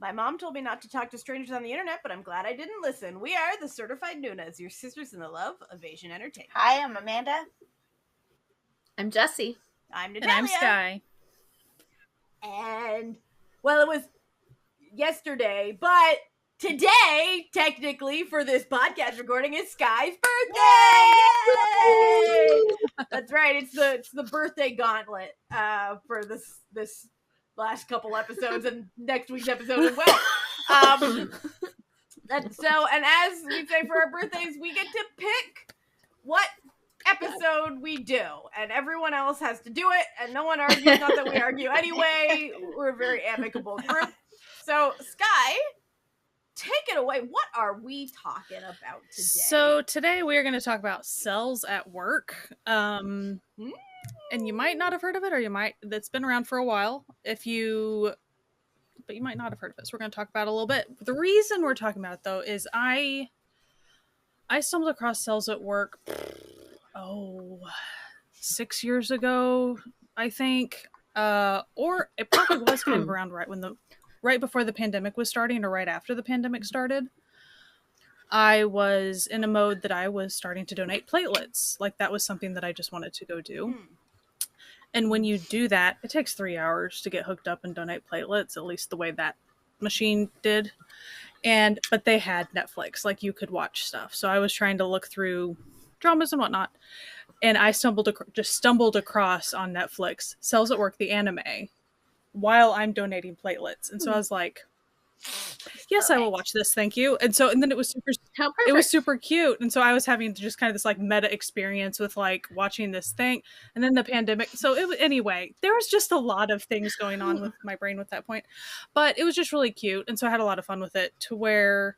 My mom told me not to talk to strangers on the internet, but I'm glad I didn't listen. We are the Certified Noonas, your sisters in the love of Asian entertainment. Hi, I'm Amanda. I'm Jessie. I'm Natalia. And I'm Sky. And, well, it was yesterday, but today, technically, for this podcast recording, is Sky's birthday! Yay! That's right, it's the birthday gauntlet for this last couple episodes and next week's episode as well. And as we say for our birthdays, we get to pick what episode we do, and everyone else has to do it, and no one argues. Not that we argue anyway. We're a very amicable group. So, Sky, take it away. What are we talking about today? So today we are going to talk about cells at work. And you might not have heard of it, or it's been around for a while. But you might not have heard of it. So we're going to talk about it a little bit. The reason we're talking about it, though, is I stumbled across cells at work, 6 years ago, I think. Or it probably was kind of around right before the pandemic was starting, or right after the pandemic started. I was in a mode that I was starting to donate platelets. Like, that was something that I just wanted to go do. And when you do that, it takes 3 hours to get hooked up and donate platelets, at least the way that machine did. But they had Netflix, like you could watch stuff. So I was trying to look through dramas and whatnot. And I stumbled across on Netflix Cells at Work, the anime, while I'm donating platelets. And so I was like, yes, I will watch this, thank you. And then it was super cute. And so I was having just kind of this like meta experience with like watching this thing. And then the pandemic. So anyway, there was just a lot of things going on with my brain at that point. But it was just really cute. And so I had a lot of fun with it, to where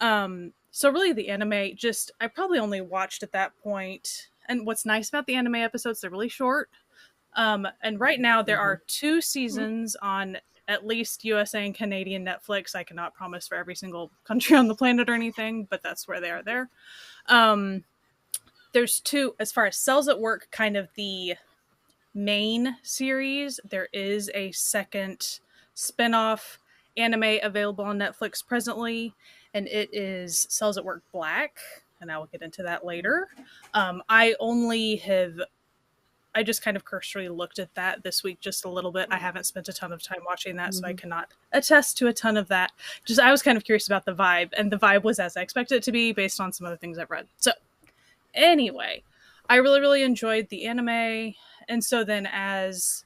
so really the anime I probably only watched at that point. And what's nice about the anime episodes, they're really short. And right now there are 2 seasons on at least USA and Canadian Netflix. I cannot promise for every single country on the planet or anything, but that's where they are there. There's 2, as far as Cells at Work, kind of the main series. There is a second spin-off anime available on Netflix presently, and it is Cells at Work Black, and I will get into that later. I just kind of cursory looked at that this week just a little bit. I haven't spent a ton of time watching that, so I cannot attest to a ton of that. I was kind of curious about the vibe, and the vibe was as I expected it to be based on some other things I've read. So anyway, I really, really enjoyed the anime. And so then as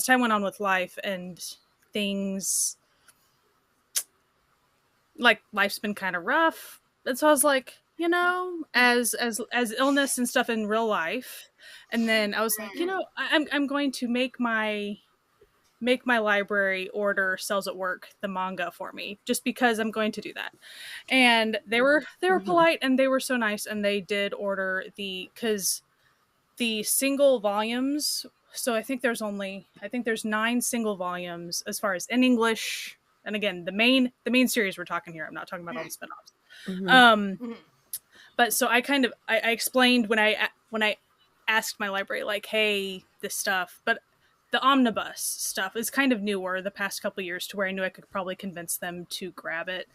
time went on with life and things, like, life's been kind of rough. And so I was like, as illness and stuff in real life. And then I was like, I'm going to make my library order Cells at Work, the manga, for me, just because I'm going to do that. And they were polite, and they were so nice, and they did order because the single volumes. So I think there's 9 single volumes as far as in English. And again, the main series we're talking here. I'm not talking about all the spinoffs. But so I explained when I asked my library, like, hey, this stuff, but the omnibus stuff is kind of newer the past couple years, to where I knew I could probably convince them to grab it.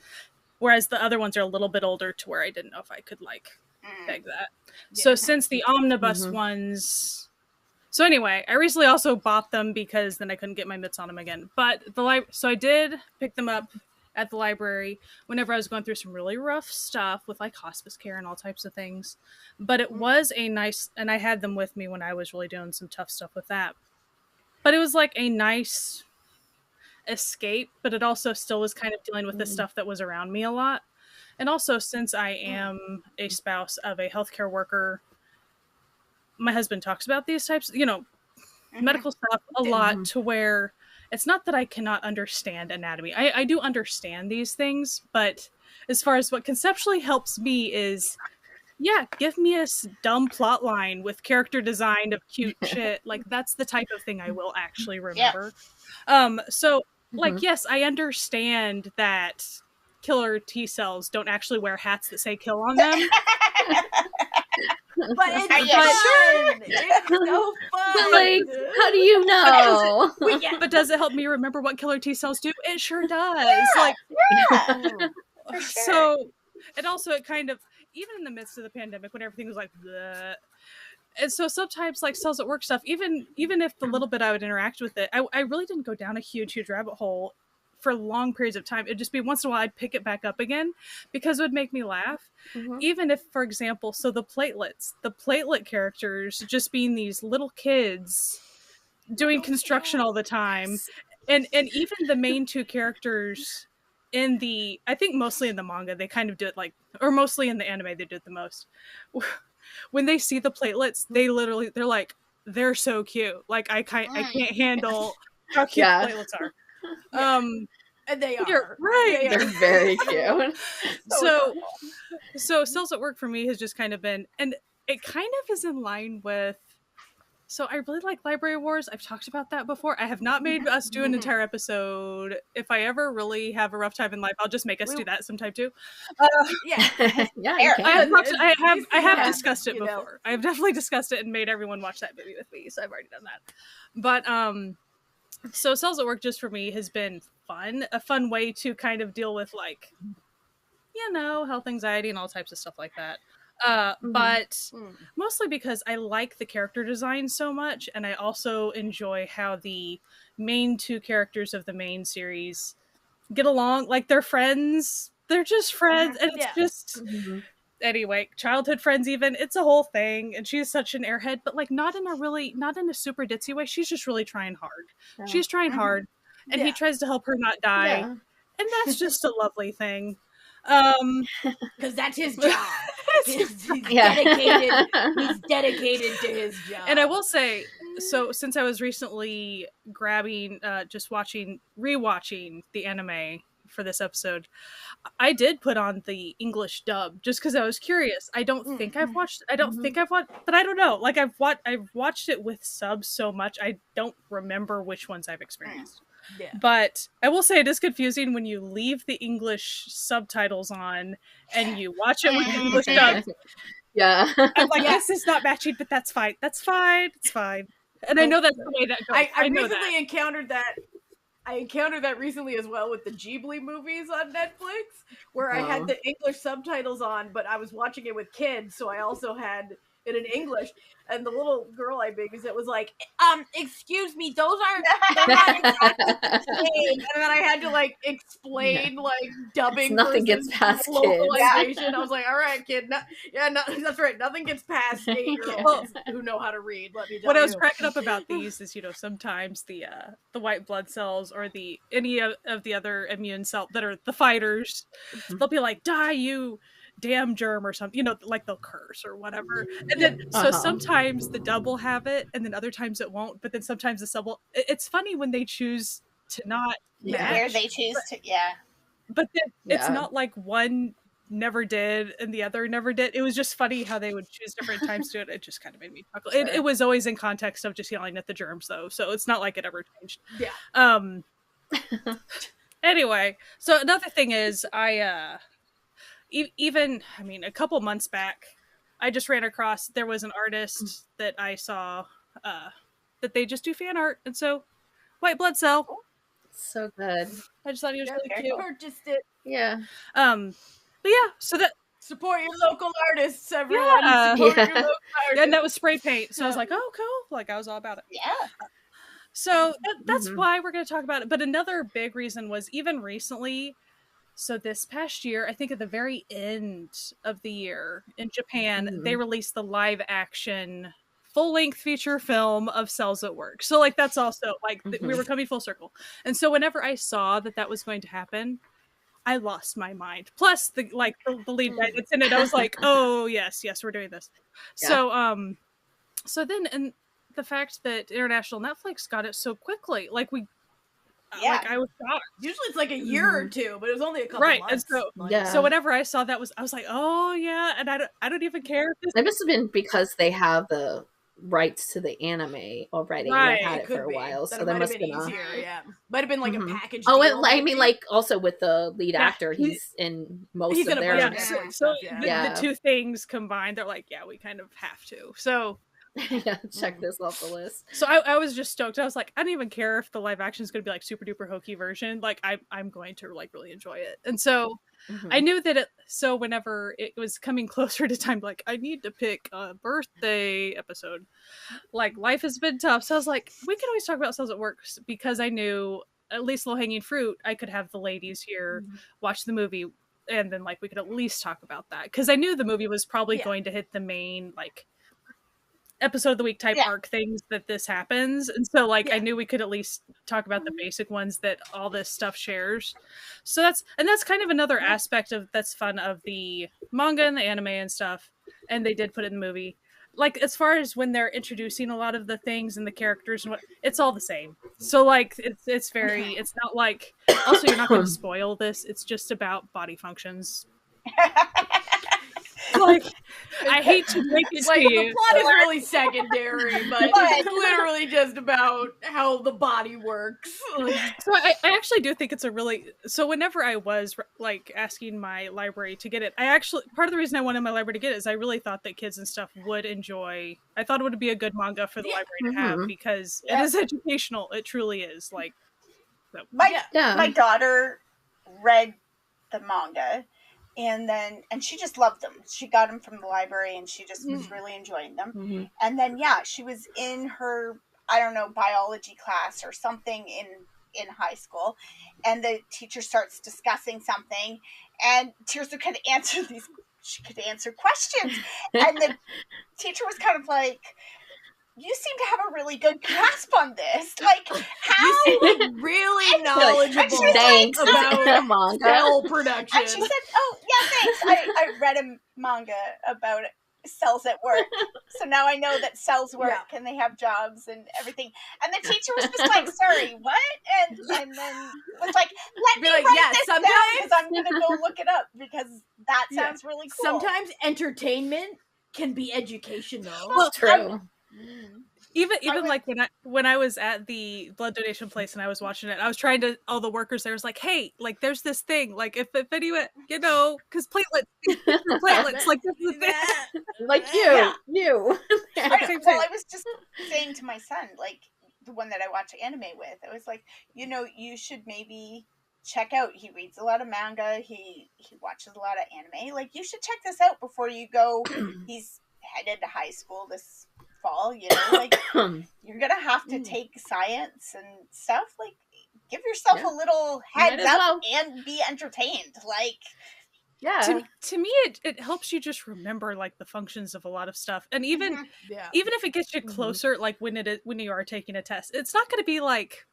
Whereas the other ones are a little bit older, to where I didn't know if I could beg that. Yeah. So since the omnibus ones, so anyway, I recently also bought them because then I couldn't get my mitts on them again. But so I did pick them up at the library whenever I was going through some really rough stuff with like hospice care and all types of things. But it was a nice, and I had them with me when I was really doing some tough stuff with that. But it was like a nice escape, but it also still was kind of dealing with the stuff that was around me a lot. And also, since I am a spouse of a healthcare worker, my husband talks about these types, medical stuff a lot, to where it's not that I cannot understand anatomy. I do understand these things, but as far as what conceptually helps me is, give me a dumb plot line with character design of cute shit. Like, that's the type of thing I will actually remember. Yes, I understand that killer T cells don't actually wear hats that say kill on them. But it's Are you fun. sure? It's so fun. But like, how do you know? But does it help me remember what killer T cells do? It sure does. Like, Yeah. For sure. so, and also it kind of, even in the midst of the pandemic when everything was like, bleh, and so sometimes like cells at work stuff, even if the little bit I would interact with it, I really didn't go down a huge rabbit hole for long periods of time. It'd just be once in a while I'd pick it back up again because it would make me laugh. Even if, for example, so the platelet characters just being these little kids doing construction all the time, and even the main two characters in the, I think mostly in the manga they kind of do it like, or mostly in the anime they do it the most. When they see the platelets, they're like, they're so cute. Like I can't handle how cute the platelets are. And they are. You're right. They're very cute. So Cells at Work for me has just kind of been, and it kind of is in line with, so I really like Library Wars. I've talked about that before. I have not made us do an entire episode. If I ever really have a rough time in life, I'll just make us do that sometime too. Yeah. Yeah, you I can. have discussed it before. I have definitely discussed it and made everyone watch that movie with me, so I've already done that. But so Cells at Work just for me has been fun, a fun way to kind of deal with, like, you know, health anxiety and all types of stuff like that. But mostly because I like the character design so much, and I also enjoy how the main two characters of the main series get along. Like, they're friends. They're just friends, and it's just anyway, childhood friends even. It's a whole thing, and she's such an airhead, but like not in a super ditzy way. She's just really trying hard. She's trying hard, and he tries to help her not die, and that's just a lovely thing. Because that's his job. He's dedicated. He's dedicated to his job. And I will say, so since I was recently rewatching the anime for this episode, I did put on the English dub just because I was curious. I don't think I've watched, but I don't know. Like I've watched it with subs so much, I don't remember which ones I've experienced. Yeah. But I will say it is confusing when you leave the English subtitles on and you watch it with the English dub. Yeah. I'm like, this is not matching, but that's fine. That's fine. It's fine. And I know that's the way that goes. I recently encountered that. I encountered that recently as well with the Ghibli movies on Netflix, where I had the English subtitles on, but I was watching it with kids, so I also had it in English. And the little girl I babysit was like, excuse me, they're not exactly the same. And then I had to like explain like dubbing. Nothing gets past localization. kids. I was like, all right, kid. That's right. Nothing gets past 8-year-olds who know how to read. Let me tell what you. I was cracking up about these is, you know, sometimes the white blood cells or any of the other immune cells that are the fighters, they'll be like, die, you damn germ, or something, you know, like they'll curse or whatever. And then so sometimes the dub will have it, and then other times it won't. But then sometimes the sub will. It's funny when they choose to not match, where they choose to, but then it's not like one never did and the other never did. It was just funny how they would choose different times to it. It just kind of made me chuckle. It was always in context of just yelling at the germs, though, so it's not like it ever changed. Anyway, so another thing is even a couple months back, I just ran across, there was an artist that I saw that they just do fan art, and so white blood cell, so good. I just thought he was really cute. Purchased it. But yeah, so that support your local artists, everyone. Support your local artists. And that was spray paint, so I was like, oh cool, like I was all about it. So that's why we're going to talk about it. But another big reason was even recently. So this past year, I think at the very end of the year in Japan, they released the live action full-length feature film of Cells at Work. So like that's also like we were coming full circle. And so whenever I saw that was going to happen, I lost my mind. Plus the lead guy that's in it, I was like, oh yes, we're doing this. Yeah. So then, and the fact that international Netflix got it so quickly, like we. Like I was shocked. Usually it's like a year or two, but it was only a couple months. And so whenever I saw that I was like, oh yeah, and I don't even care. It must have been because they have the rights to the anime already. Right, They had it it for could a be. while, That so there might have must been have been easier. Yeah, might have been like a package. Oh, deal, I mean, maybe. like also with the lead Yeah, actor, he's in most he's of in a their. bunch of Yeah, anime so stuff. Yeah. Yeah. the two things combined, they're like, yeah, we kind of have to. So Yeah, check this off the list. So I was just stoked. I was like, I don't even care if the live action is going to be like super duper hokey version. Like I'm going to like really enjoy it. And so I knew that so whenever it was coming closer to time, like I need to pick a birthday episode. Like life has been tough. So I was like, we can always talk about Cells at Work because I knew at least low hanging fruit. I could have the ladies here watch the movie. And then like we could at least talk about that. Cause I knew the movie was probably going to hit the main like episode of the week type arc things that this happens, and so like I knew we could at least talk about the basic ones that all this stuff shares. So that's kind of another aspect of that's fun of the manga and the anime and stuff, and they did put it in the movie. Like as far as when they're introducing a lot of the things and the characters and what, it's all the same. So like it's very, it's not like, also you're not going to spoil this, it's just about body functions. Like I hate to make it like to the you. plot is really secondary, but it's literally just about how the body works. So I actually do think it's a really, so whenever I was like asking my library to get it, I actually, part of the reason I wanted my library to get it is I really thought that kids and stuff would enjoy, I thought it would be a good manga for the library to have because it is educational. It truly is. Like so. My daughter read the manga. And she just loved them. She got them from the library and she just was really enjoying them. And then, she was in her, I don't know, biology class or something in high school. And the teacher starts discussing something and Tirza could answer questions. And the teacher was kind of like, you seem to have a really good grasp on this. Like, how? You seem like really knowledgeable Thanks. about manga cell production. And she said, oh, yeah, thanks. I read a manga about cells at work. So now I know that cells work and they have jobs and everything. And the teacher was just like, sorry, what? And then was like, let me write this down because I'm going to go look it up because that sounds really cool. Sometimes entertainment can be educational. Well, true. Even like when I was at the blood donation place and I was watching it, I was trying to, all the workers there was like, hey, like there's this thing, like if anyone, you know, because platelets, like this is the thing. Like you. I was just saying to my son, like the one that I watch anime with, I was like, you know, you should maybe check out, he reads a lot of manga, he watches a lot of anime, like you should check this out before you go. He's headed to high school this fall, you know, like you're gonna have to take science and stuff, like give yourself a little heads up and be entertained. Like to me it helps you just remember like the functions of a lot of stuff, and even if it gets you closer, like when you are taking a test, it's not going to be like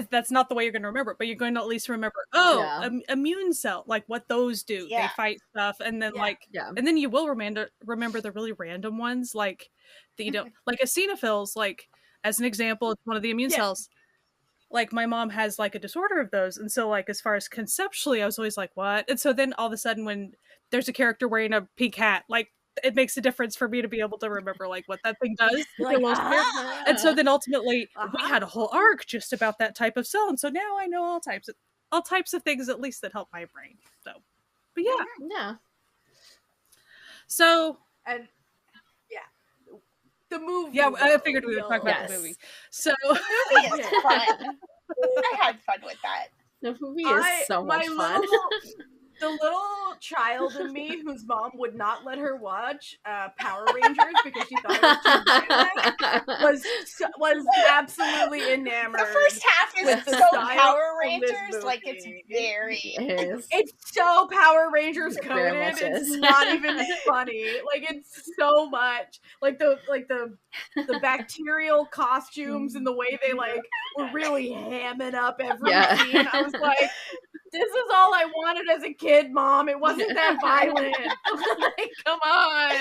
that's not the way you're going to remember it, but you're going to at least remember, immune cell, like what those do. They fight stuff, and then and then you will remember the really random ones, like that you don't, like eosinophils, like as an example, it's one of the immune cells. Like my mom has like a disorder of those, and so like as far as conceptually, I was always like, what? And so then all of a sudden when there's a character wearing a pink hat, like it makes a difference for me to be able to remember like what that thing does. Like, and so then ultimately we had a whole arc just about that type of cell, and so now I know all types of things at least that help my brain. So, but yeah. So and the movie. Yeah, I figured we would talk about the movie. So the movie is fun. I had fun with that. The movie is so much fun. The little child in me whose mom would not let her watch Power Rangers because she thought it was too was absolutely enamored. The first half is so Power Rangers, like it's very. It's so Power Rangers coded. It's not even funny. Like it's so much. Like the bacterial costumes and the way they like were really hamming up every scene. I was like, this is all I wanted as a kid, Mom. It wasn't that violent. Like, come on.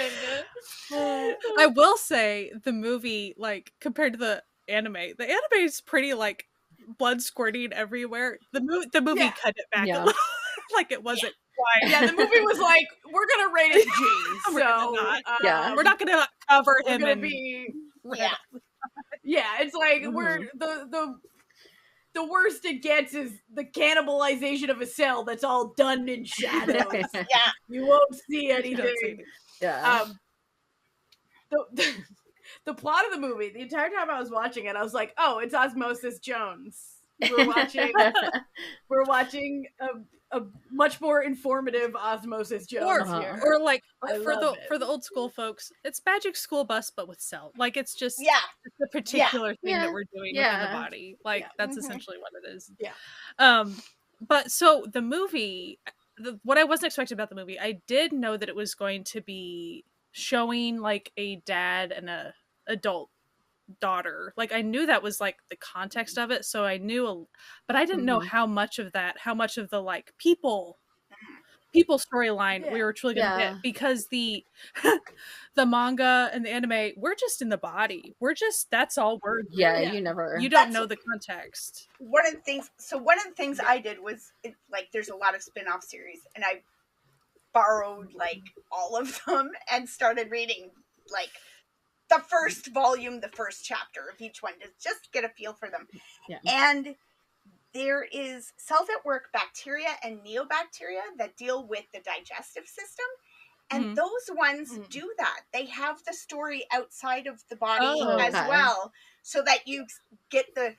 I will say the movie, like compared to the anime is pretty like blood squirting everywhere. The movie cut it back a little. Like it wasn't Yeah, the movie was like, we're gonna rate it G. So we're not gonna cover him. Yeah, it's like we're the worst it gets is the cannibalization of a cell that's all done in shadows. You won't see anything. The plot of the movie, the entire time I was watching it, I was like, oh, it's Osmosis Jones. We're watching a much more informative Osmosis Jones here. Or like for the old school folks, it's Magic School Bus but with cell. Like it's just the particular thing that we're doing within the body. Like that's essentially what it is. But so the movie, what I wasn't expecting about the movie, I did know that it was going to be showing like a dad and a adult daughter. Like I knew that was like the context of it, so I knew but I didn't know how much of the like people storyline we were truly gonna get, because the manga and the anime, we're just in the body, that's all we're you don't know the context. One of the things I did was like there's a lot of spin-off series, and I borrowed like all of them and started reading like the first volume, the first chapter of each one to just get a feel for them. And there is cells at work bacteria and neobacteria that deal with the digestive system, and those ones do that. They have the story outside of the body as well, so that you get the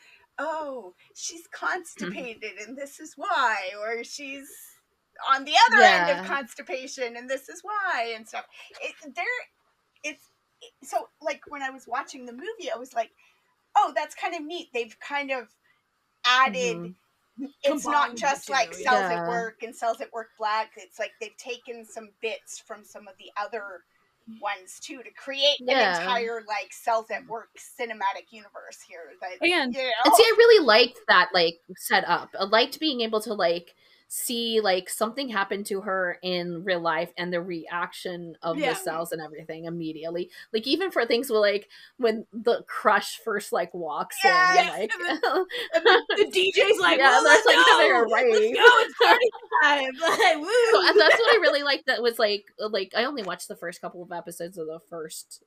she's constipated and this is why, or she's on the other end of constipation and this is why, and stuff. So like when I was watching the movie, I was like, oh, that's kind of neat. They've kind of added, it's not just like cells at work and cells at work black. It's like they've taken some bits from some of the other ones too to create an entire like cells at work cinematic universe here. And see, I really liked that like setup. I liked being able to like see like something happen to her in real life and the reaction of the cells and everything immediately. Like even for things where like when the Crush first like walks in, like and the DJ's like, well, that's like go! right. Let's go, it's party time. Like, woo. So, and that's what I really liked. That was like I only watched the first couple of episodes of the first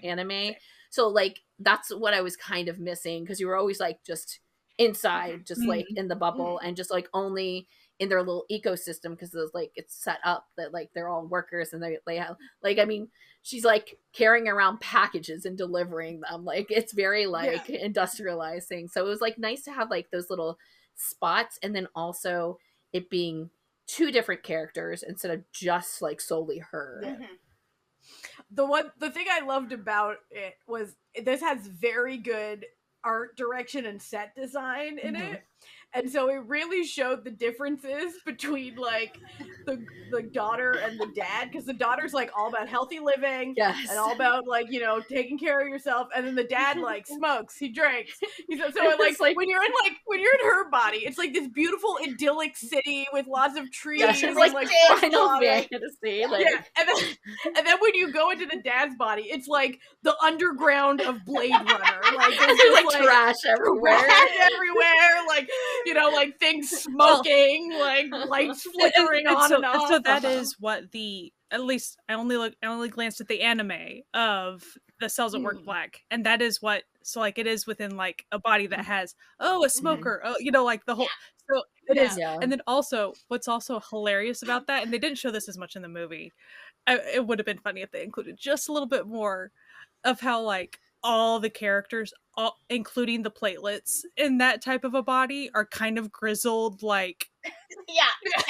anime. So like that's what I was kind of missing, because you were always like just inside, just like in the bubble, and just like only in their little ecosystem, because it's like it's set up that like they're all workers, and they have like, I mean, she's like carrying around packages and delivering them, like it's very like industrialized thing. So it was like nice to have like those little spots, and then also it being two different characters instead of just like solely her. The thing I loved about it was this has very good art direction and set design in it. And so it really showed the differences between like the daughter and the dad, because the daughter's like all about healthy living and all about like, you know, taking care of yourself, and then the dad like smokes, he drinks. So like when you're in her body, it's like this beautiful idyllic city with lots of trees. It's and, like Final Fantasy. Like and then when you go into the dad's body, it's like the underground of Blade Runner. Like there's like trash everywhere. Like, you know, like things smoking, like lights flickering on and off. So that is what at least I only glanced at the anime of the cells at work black, and that is what, so like it is within like a body that has a smoker, you know, like the whole, so it is. And then also what's also hilarious about that, and they didn't show this as much in the movie, it would have been funny if they included just a little bit more of how like all the characters, including the platelets in that type of a body, are kind of grizzled, like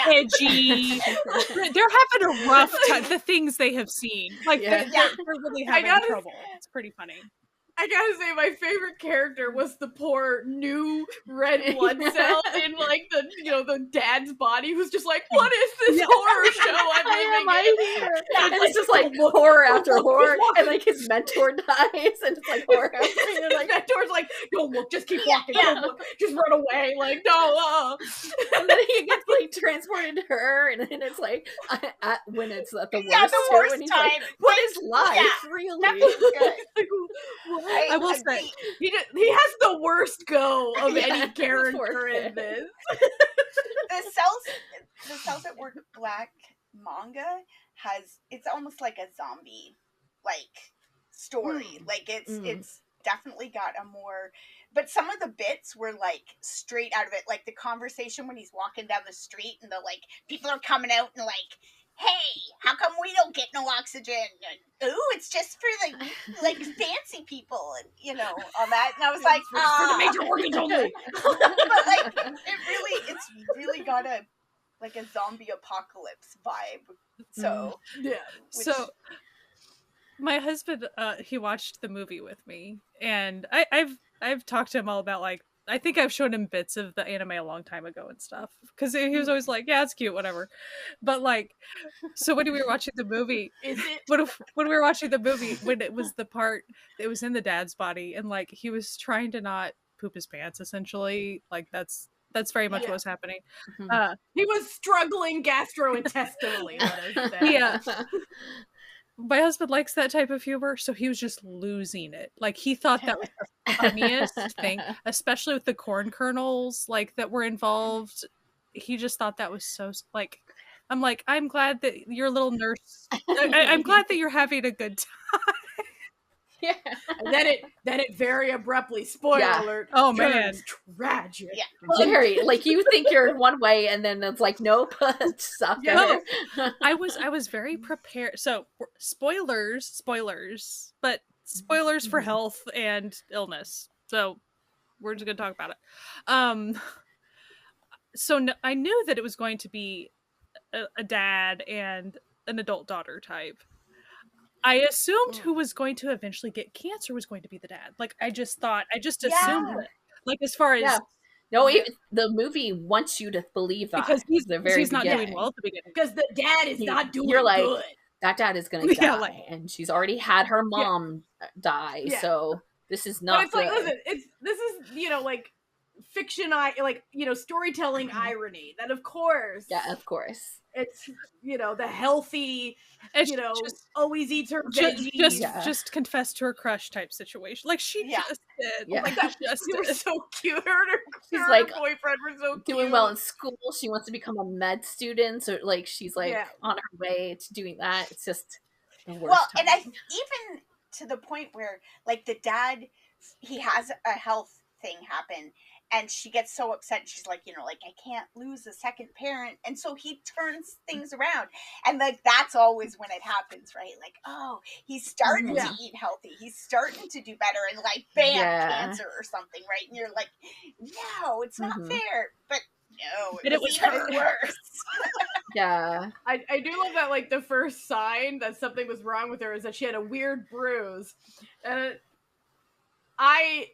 edgy. They're having a rough time. The things they have seen, like they're really having trouble. It's pretty funny. I gotta say, my favorite character was the poor new red blood cell in like the dad's body, who's just like, what is this horror show I'm living in? And it's just like horror after horror, and like his mentor dies, and it's like horror after horror. And like mentor's like, don't look, just keep walking, don't look, just run away, like no. And then he gets like transported to her, and then it's like when it's at the worst, the worst and he's time. like, what is life really? I will say he has the worst go of any character in this. The cells Velvet Black manga it's almost like a zombie like story. Like it's definitely got a more, but some of the bits were like straight out of it, like the conversation when he's walking down the street and the like people are coming out and like, hey, how come we don't get no oxygen? And, ooh, it's just for the like fancy people, and you know, all that. And I was like, for the major organs only. But like it's really got a like a zombie apocalypse vibe. So yeah. So my husband, he watched the movie with me, and I've talked to him all about, like, I think I've shown him bits of the anime a long time ago and stuff, because he was always like, yeah, it's cute, whatever. But like, so when we were watching the movie, when we were watching the movie, when it was the part that was in the dad's body, and like he was trying to not poop his pants, essentially, like that's very much what was happening. He was struggling gastrointestinally. Yeah. My husband likes that type of humor, so he was just losing it. Like, he thought that was the funniest thing, especially with the corn kernels, like, that were involved. He just thought that was so, like, I'm like, I'm glad that your little nurse, I'm glad that you're having a good time. Yeah. And then it very abruptly, spoiler alert, oh man, tragic. Yeah. Very, like, you think you're one way and then it's like, nope. Suck. No, I was very prepared. So spoilers, but spoilers for health and illness. So we're just gonna talk about it. So I knew that it was going to be a dad and an adult daughter type. I assumed who was going to eventually get cancer was going to be the dad. Like, I just assumed it. Like, as far as no, the movie wants you to believe that because he's not beginning. doing well at the beginning. Because the dad is not doing you're like, good. That dad is gonna die, and she's already had her mom die. Yeah. So this is not. But it's like, listen, this is like fiction, storytelling irony. That of course, it's the healthy, always eats her veggies. Just confess to her crush type situation. Like she just did. Oh my gosh, they were so cute. She's like boyfriend were so cute. Doing well in school. She wants to become a med student, so like she's like on her way to doing that. It's just the worst. Well, time. and even to the point where like the dad, he has a health thing happen. And she gets so upset. She's like, I can't lose a second parent. And so he turns things around. And like, that's always when it happens, right? Like, oh, he's starting to eat healthy. He's starting to do better. And like, bam, cancer or something, right? And you're like, no, it's not fair. But no, it was even worse. Yeah. I do love that, like, the first sign that something was wrong with her is that she had a weird bruise. And I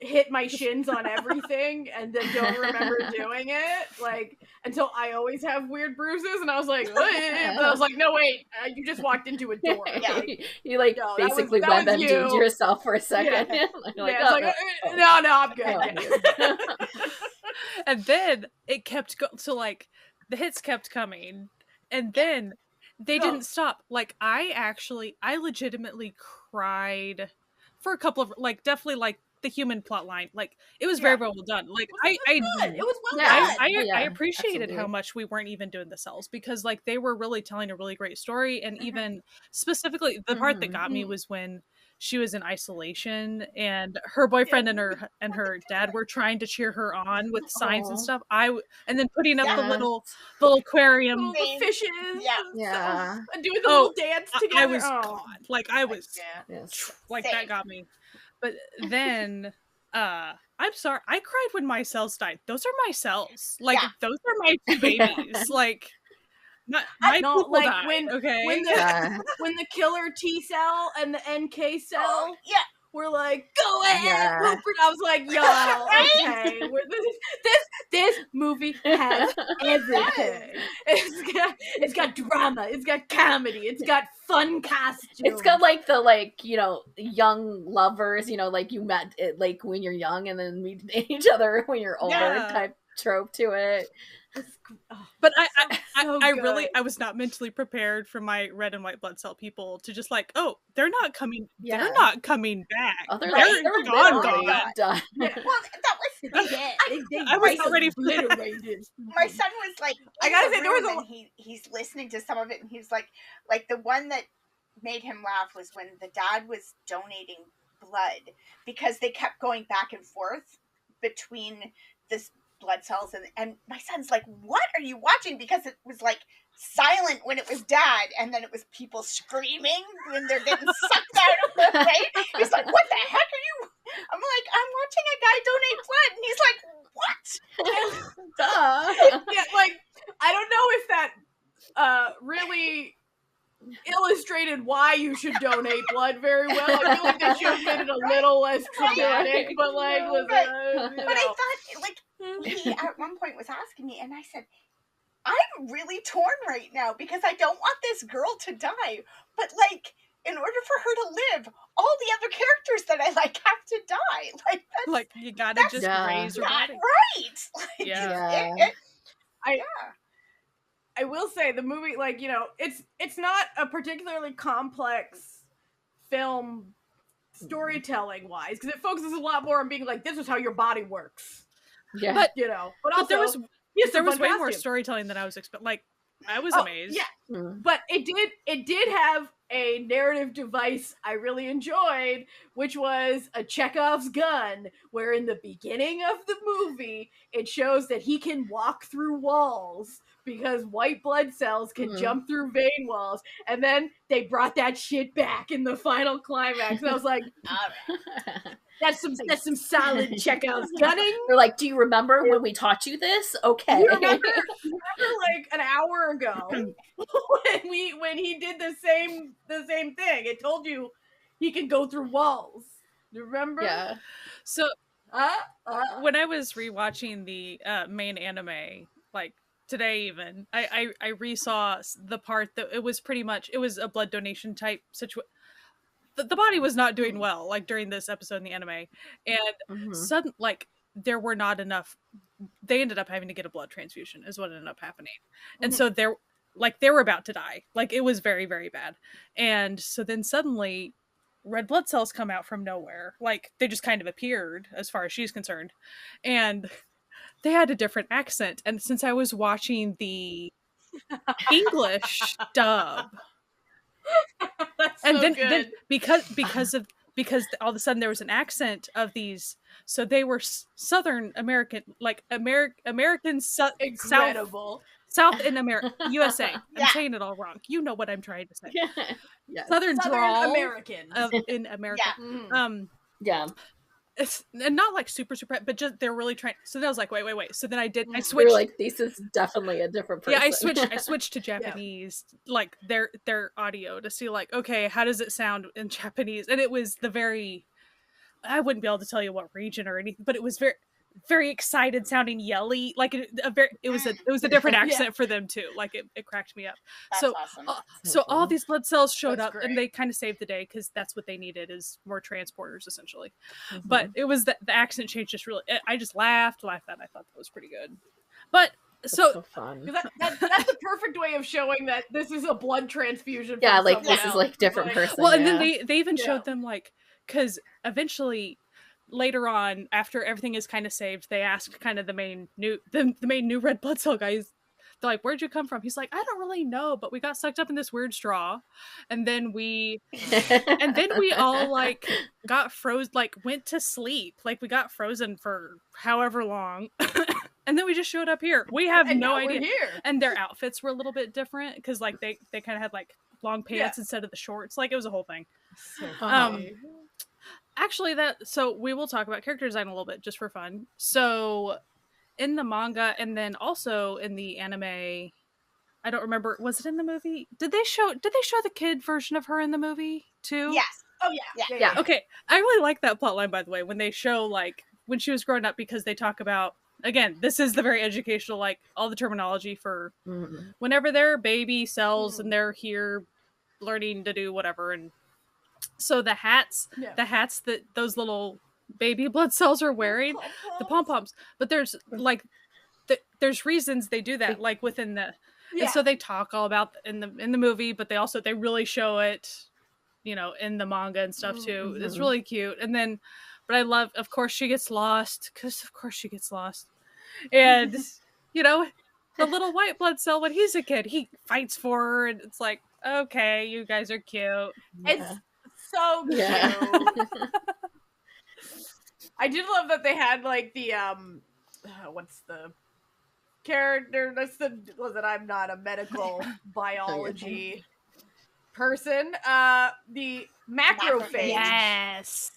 hit my shins on everything and then don't remember doing it, like, until I always have weird bruises, and I was like, what? And I was like, no, wait, you just walked into a door. You like basically WebMD'd yourself for a second. No, I'm good. And then it kept going, so like the hits kept coming, and then they didn't stop. Like, I legitimately cried for a couple of, like, definitely like the human plot line. Like, it was very well done. Like, it was well done. I appreciated how much we weren't even doing the cells, because like they were really telling a really great story. And even specifically the part that got me was when she was in isolation and her boyfriend and her dad were trying to cheer her on with signs and stuff. And then putting up the little aquarium, the fishes, and doing the little dance together. I was gone. Like, I was like, that got me. But then, I'm sorry, I cried when my cells died. Those are my cells. Like, those are my two babies. Like, my people like died, when the killer T cell and the NK cell were like, go ahead, Rupert. I was like, yo, okay, this movie has everything. It's got drama, it's got comedy, it's got fun costumes. It's got like the young lovers, like you met it like when you're young and then meet each other when you're older type trope to it. But I was not mentally prepared for my red and white blood cell people to just like, oh, they're not coming back. Oh, they're gone. Done. Well, that was I was not ready for that. My son was like, I gotta say, there was he's listening to some of it, and he was like the one that made him laugh was when the dad was donating blood, because they kept going back and forth between this blood cells, and my son's like, what are you watching? Because it was like silent when it was dad, and then it was people screaming when they're getting sucked out of the right. He's like, what the heck are you? I'm like, I'm watching a guy donate blood, and he's like, what? Duh. Yeah, like, I don't know if that really illustrated why you should donate blood very well. I feel like they should have made it a little less dramatic, but like, but I thought, like, he at one point was asking me, and I said, I'm really torn right now because I don't want this girl to die, but like, in order for her to live, all the other characters that I like have to die. Like you gotta just raise her not body. Right. Like, I will say the movie, like, it's not a particularly complex film storytelling wise, because it focuses a lot more on being like, this is how your body works. Yeah. But also, there was way more storytelling than I was expecting. Like, I was amazed. Yeah. But it did have a narrative device I really enjoyed, which was a Chekhov's gun, where in the beginning of the movie, it shows that he can walk through walls because white blood cells can jump through vein walls, and then they brought that shit back in the final climax, and I was like, all right. That's some solid Chekhov's gunning. They're like, do you remember when we taught you this? Okay. You remember like an hour ago when he did the same thing. It told you he can go through walls. You remember? Yeah. So when I was rewatching the main anime, like today even, I resaw the part that it was a blood donation type situation. The body was not doing well, like during this episode in the anime, and sudden, like, there were not enough. They ended up having to get a blood transfusion, is what ended up happening, and so they were about to die. Like, it was very, very bad, and so then suddenly, red blood cells come out from nowhere. Like, they just kind of appeared, as far as she's concerned, and they had a different accent. And since I was watching the English dub. That's and so then, good. then because all of a sudden there was an accent of these, so they were Southern American, like American South in America, USA. I'm saying it all wrong. You know what I'm trying to say. Yes. Southern drawl American in America. Yeah. It's and not like super, but just they're really trying. So then I was like, wait. So then I switched. We're like, this is definitely a different person. Yeah, I switched to Japanese, like their audio, to see like, okay, how does it sound in Japanese? And it was I wouldn't be able to tell you what region or anything, but it was very, very excited sounding, yelly. Like it was a different accent for them too. Like it cracked me up. That's so awesome. So all these blood cells showed up, great. and they kind of saved the day, because that's what they needed, is more transporters essentially. But it was the accent change just really. I just laughed at. I thought that was pretty good. But That's so fun. That's the perfect way of showing that this is a blood transfusion. Yeah, like this is like different person. Well, and then they even showed them, like, because eventually, later on, after everything is kind of saved, they asked kind of the main new red blood cell guys. They're like, "Where'd you come from?" He's like, "I don't really know, but we got sucked up in this weird straw, and then we all like got froze, like went to sleep, like we got frozen for however long." And then we just showed up here. We have no idea. And their outfits were a little bit different, because like they kind of had like long pants instead of the shorts. Like, it was a whole thing. So actually, so we will talk about character design a little bit just for fun. So in the manga, and then also in the anime, I don't remember, was it in the movie? Did they show the kid version of her in the movie too? Yes. Oh yeah. Okay. I really like that plotline, by the way, when they show like when she was growing up, because they talk about, again, this is the very educational, like all the terminology for whenever they're baby cells and they're here learning to do whatever. And so the hats that those little baby blood cells are wearing, the pom-poms, but there's like there's reasons they do that, like within the, and so they talk all about in the movie, but they really show it, you know, in the manga and stuff too. Mm-hmm. It's really cute. And then, but I love, of course, she gets lost, and you know, the little white blood cell when he's a kid, he fights for her, and it's like, okay, you guys are cute. It's so cute. I did love that they had like the what's the character? Listen, I'm not a medical biology person. The macrophage. Yes.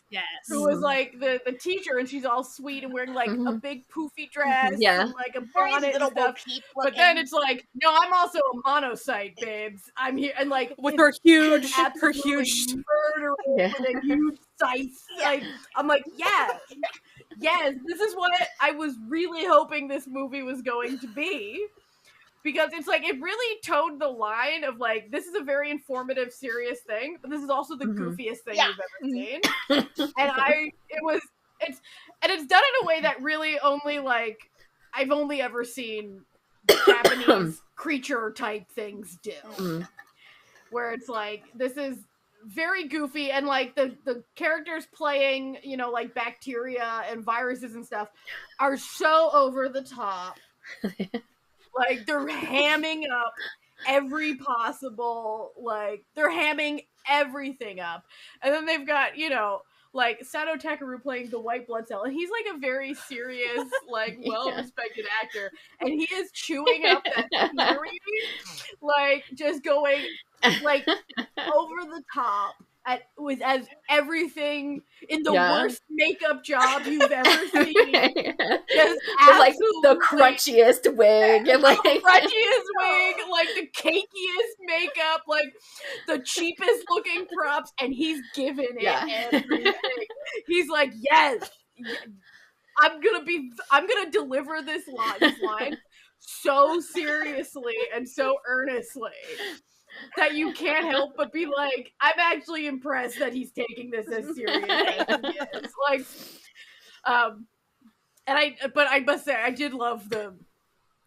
Who was like the teacher, and she's all sweet and wearing like a big poofy dress and like a bonnet and stuff. But then it's like, no, I'm also a monocyte, babes. I'm here, and like with her huge murder with a huge size. Like, I'm like, yes, this is what I was really hoping this movie was going to be. Because it's like, it really towed the line of like, this is a very informative, serious thing, but this is also the goofiest thing you've ever seen. And it's done in a way that really only like, I've only ever seen Japanese creature type things do. Where it's like, this is very goofy, and like the characters playing, you know, like bacteria and viruses and stuff are so over the top. Like, they're hamming up every possible, like, they're hamming everything up. And then they've got, you know, like, Sato Takeru playing the white blood cell, and he's, like, a very serious, like, well-respected actor. And he is chewing up that scenery, like, just going, like, over the top. With as everything in the worst makeup job you've ever seen. Just like the crunchiest wig. And like the crunchiest wig, like the cakiest makeup, like the cheapest looking props, and he's giving it everything. He's like, yes, I'm gonna deliver this line so seriously and so earnestly that you can't help but be like, I'm actually impressed that he's taking this as serious as he is. Like, but I must say, I did love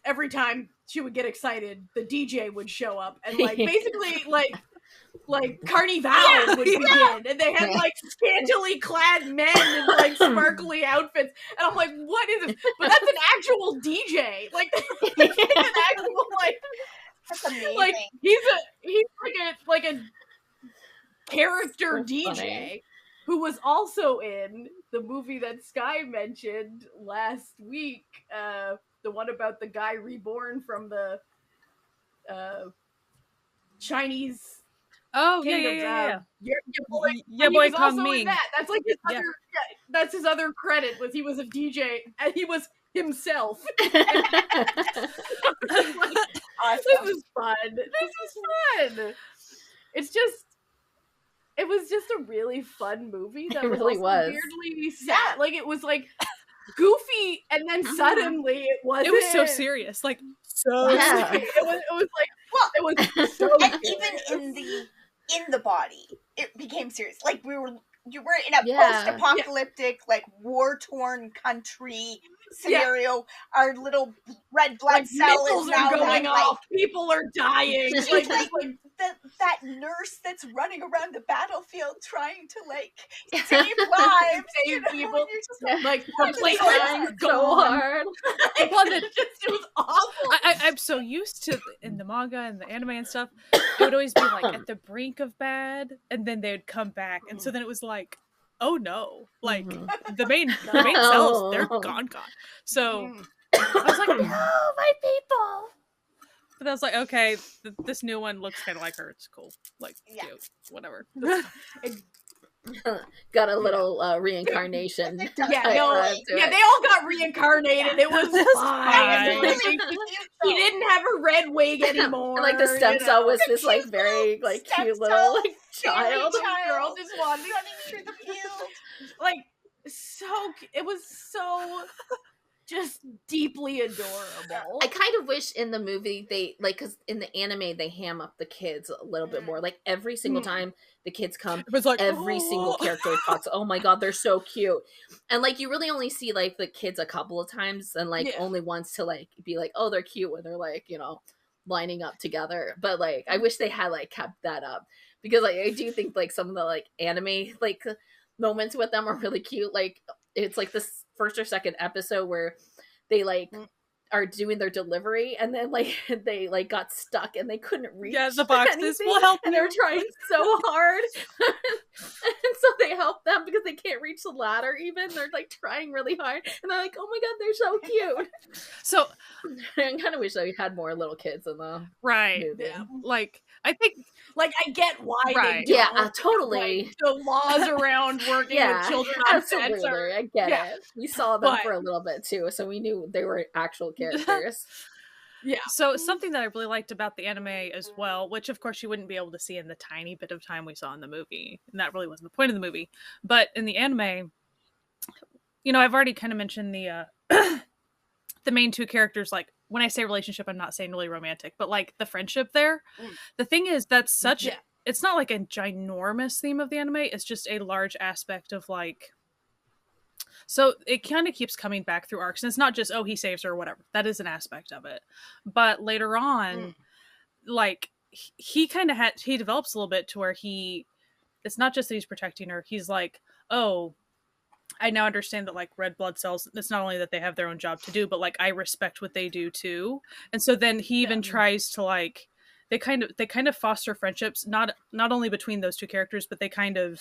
every time she would get excited, the DJ would show up and like basically like Carnival would begin, and they had like scantily clad men in like sparkly outfits, and I'm like, what is this? But that's an actual DJ, like that's an actual like. That's amazing. Like he's like a character DJ funny. Who was also in the movie that Sky mentioned last week, the one about the guy reborn from the Chinese. Oh kingdoms. yeah. Your boy Kong Ming. That's like his other. That's his other credit, was he was a DJ and he was himself. This is fun. It was just a really fun movie that was weirdly sad. Like, it was like goofy, and then suddenly it was so serious. Like, so serious. It was like, well, it was so and serious. even in the body, it became serious. Like, you were in a post-apocalyptic, like, war-torn country scenario. Our little red blood cell is now going off. People are dying. She's like that nurse that's running around the battlefield trying to like save lives, save people. Like trying so hard. It was awful. I'm so used to in the manga and the anime and stuff. It would always be like at the brink of bad, and then they would come back, and so then it was like, oh no, like the main cells, they're gone. So I was like, no, my people. But I was like, okay, this new one looks kind of like her. It's cool, like cute, whatever. Got a little reincarnation. They all got reincarnated. It was fine. He didn't have a red wig anymore. And, like, the stem cell was this like very like cute little like child. Girl just running through the field. Like, it was so just deeply adorable. I kind of wish in the movie they like, because in the anime they ham up the kids a little bit more. Like every single time the kids come, It was like every single character talks. Oh my god, they're so cute, and like you really only see like the kids a couple of times, and like only once to like be like, oh, they're cute when they're like, you know, lining up together. But like I wish they had like kept that up, because like I do think like some of the like anime like moments with them are really cute. Like it's like this first or second episode where they like are doing their delivery, and then like they like got stuck and they couldn't reach the boxes will help, and they're trying so hard and so they help them because they can't reach the ladder. Even they're like trying really hard, and they're like, oh my god, they're so cute. So I kind of wish that we had more little kids in the movie. Like I think like I get why they don't. Totally. Like, the laws around working with children on sets are, I get it. We saw them for a little bit too, so we knew they were actual characters. So something that I really liked about the anime as well, which of course you wouldn't be able to see in the tiny bit of time we saw in the movie, and that really wasn't the point of the movie, but in the anime, you know, I've already kind of mentioned the the main two characters. Like when I say relationship, I'm not saying really romantic, but like the friendship there. The thing is, that's such it's not like a ginormous theme of the anime, it's just a large aspect of like, so it kind of keeps coming back through arcs, and it's not just, oh, he saves her or whatever. That is an aspect of it. But later on, like, he kind of he develops a little bit to where it's not just that he's protecting her. He's like, oh, I now understand that, like, red blood cells, it's not only that they have their own job to do, but, like, I respect what they do, too. And so then he even tries to, like, they kind of foster friendships, not only between those two characters, but they kind of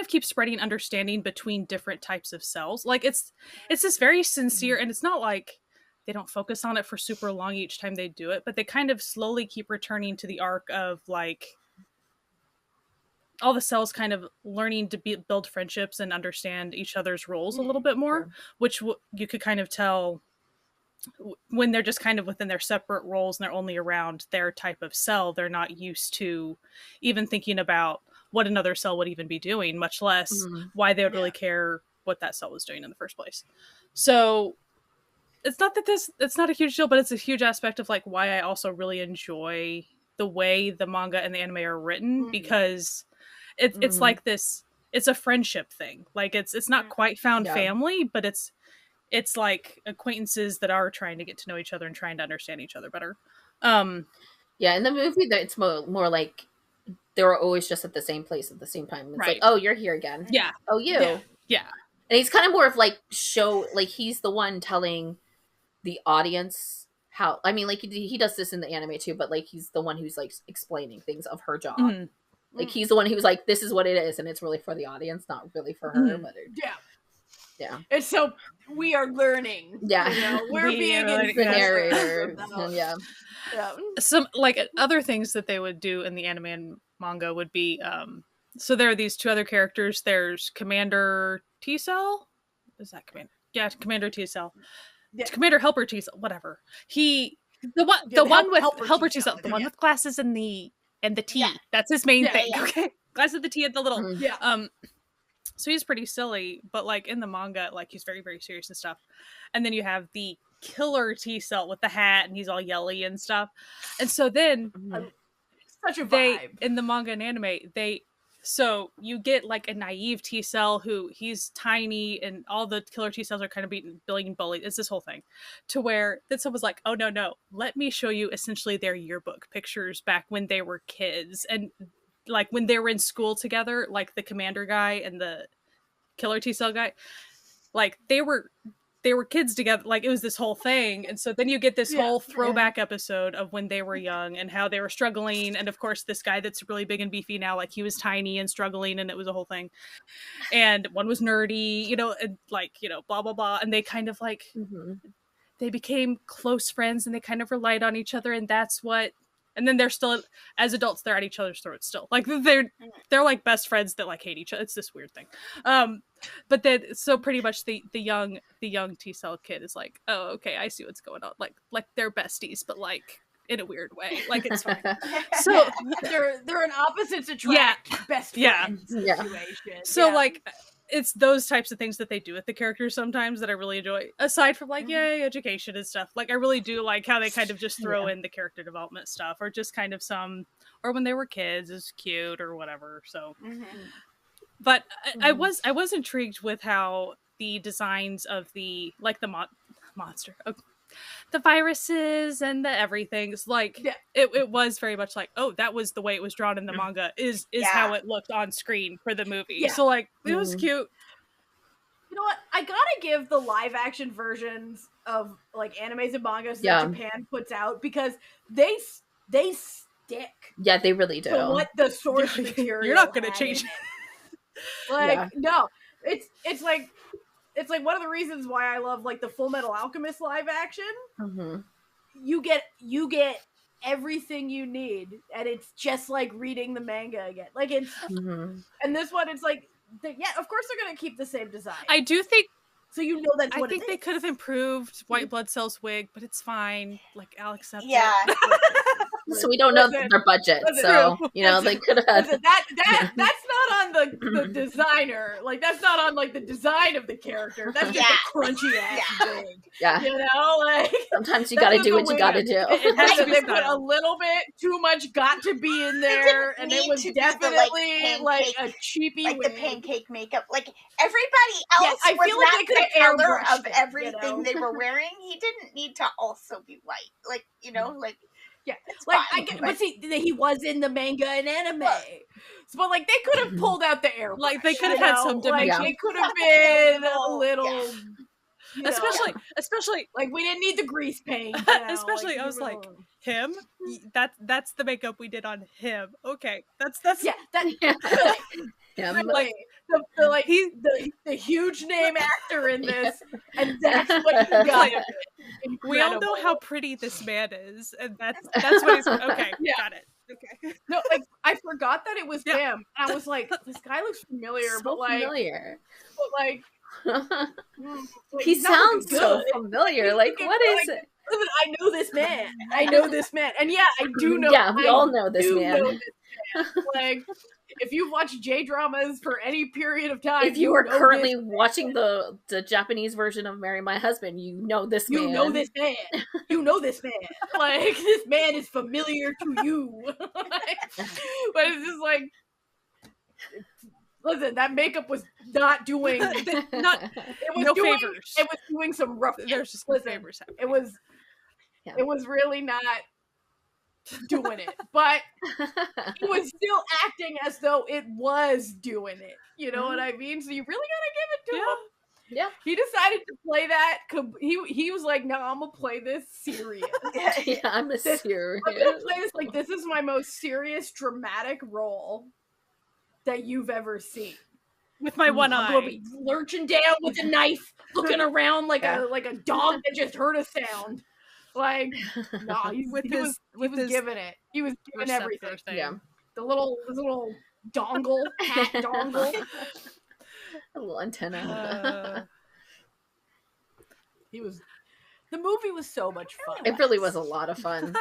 keep spreading understanding between different types of cells. Like it's this very sincere, and it's not like they don't focus on it for super long each time they do it, but they kind of slowly keep returning to the arc of like all the cells kind of learning to build friendships and understand each other's roles a little bit more, which you could kind of tell when they're just kind of within their separate roles and they're only around their type of cell. They're not used to even thinking about what another cell would even be doing, much less why they would really care what that cell was doing in the first place. So it's not that it's not a huge deal, but it's a huge aspect of like why I also really enjoy the way the manga and the anime are written, because it's like this, it's a friendship thing. Like it's not quite found family, but it's like acquaintances that are trying to get to know each other and trying to understand each other better. In the movie, it's more like they were always just at the same place at the same time. It's like, oh, you're here again. Yeah. Oh, you. Yeah. And he's kind of more of like he's the one telling the audience how, I mean, like he does this in the anime too, but like he's the one who's like explaining things of her job. Like he's the one who's like, this is what it is, and it's really for the audience, not really for her. But yeah. And so we are learning. Yeah. You know, we're being the narrator. Some like other things that they would do in the anime and manga would be so there are these two other characters. There's Commander T-Cell. Is that Commander? Yeah, Commander T-Cell. Yeah. Commander Helper T-Cell, whatever. The one with Helper T-Cell, the one with glasses and the T. Yeah. That's his main thing. Yeah. Okay. Glasses, the T, and the little so he's pretty silly, but like in the manga, like he's very, very serious and stuff. And then you have the killer T-Cell with the hat, and he's all yelly and stuff. And so then such a vibe. In the manga and anime, so you get like a naive T-Cell who he's tiny, and all the killer T-Cells are kind of being bullied. It's this whole thing to where then someone's like, oh no, let me show you essentially their yearbook pictures back when they were kids, and like when they were in school together, like the commander guy and the killer T-Cell guy, like they were kids together. Like it was this whole thing. And so then you get this whole throwback episode of when they were young and how they were struggling. And of course, this guy that's really big and beefy now, like he was tiny and struggling, and it was a whole thing. And one was nerdy, you know, and like, you know, blah, blah, blah. And they kind of like, they became close friends, and they kind of relied on each other. And that's what, and then they're still, as adults, they're at each other's throats still. Like they're like best friends that like hate each other. It's this weird thing. But then, so pretty much the young T-Cell kid is like, oh, okay, I see what's going on. Like they're besties, but like in a weird way. Like it's fine. So they're an opposites attract best friends situation. So like it's those types of things that they do with the characters sometimes that I really enjoy. Aside from like, yay, education and stuff. Like I really do like how they kind of just throw in the character development stuff, or just kind of or when they were kids is cute or whatever. So, but I was intrigued with how the designs of the monster. The viruses and the everything's like it was very much like, oh, that was the way it was drawn in the manga is how it looked on screen for the movie. So like it was cute. You know what? I gotta give the live action versions of like animes and mangas that Japan puts out, because they stick. Yeah, they really do. To what the source material. You're not gonna change it. Like no, it's like one of the reasons why I love like the Full Metal Alchemist live action. You get everything you need, and it's just like reading the manga again. Like it's and this one, it's like of course they're gonna keep the same design. I do think so. You know that's what I think they could have improved White Blood Cell's wig, but it's fine. Like I'll accept it. So we don't know their budget, so you know they could have. That's not on the designer. Like that's not on like the design of the character. That's just a crunchy ass wig. Yeah, you know, like sometimes you got to do what you got to do. It has to be put a little bit too much got to be in there, and it was definitely like a cheapy like wig. The pancake makeup. Like everybody else I was feel like not they the color of it, everything they were wearing. He didn't need to also be white. Like like. Yeah, like but see, he was in the manga and anime, but like they could have pulled out the airbrush. Like they could have had some dimension. Like it could have been a little, especially like we didn't need the grease paint. Especially, I was like, him. That's the makeup we did on him. Okay, that's him. Like the huge name actor in this, and that's what he got. We all know how pretty this man is, and that's what he's okay. Got it. Okay. No, like I forgot that it was him. And I was like, this guy looks familiar, but like he sounds so familiar. Like what is it? Listen, I know this man. And I do know. Yeah, we all know this man. Like, if you've watched J-dramas for any period of time, if you are currently watching the Japanese version of Marry My Husband, you know this man. You know this man. You know this man. Like, this man is familiar to you. But it's just like, listen, that makeup was not doing favors. It was doing some rough. There's just no favors happening. It was really not doing it, but he was still acting as though it was doing it. You know what I mean? So you really gotta give it to him. Yeah, he decided to play that. He was like, "No, I'm gonna play this serious. I'm gonna play this like this is my most serious, dramatic role that you've ever seen." With my one eye, gonna be lurching down with a knife, looking around like a dog that just heard a sound. Like, no, he was giving it. He was giving everything. Yeah, the little dongle, hat dongle, a little antenna. The movie was so much fun. It really was a lot of fun.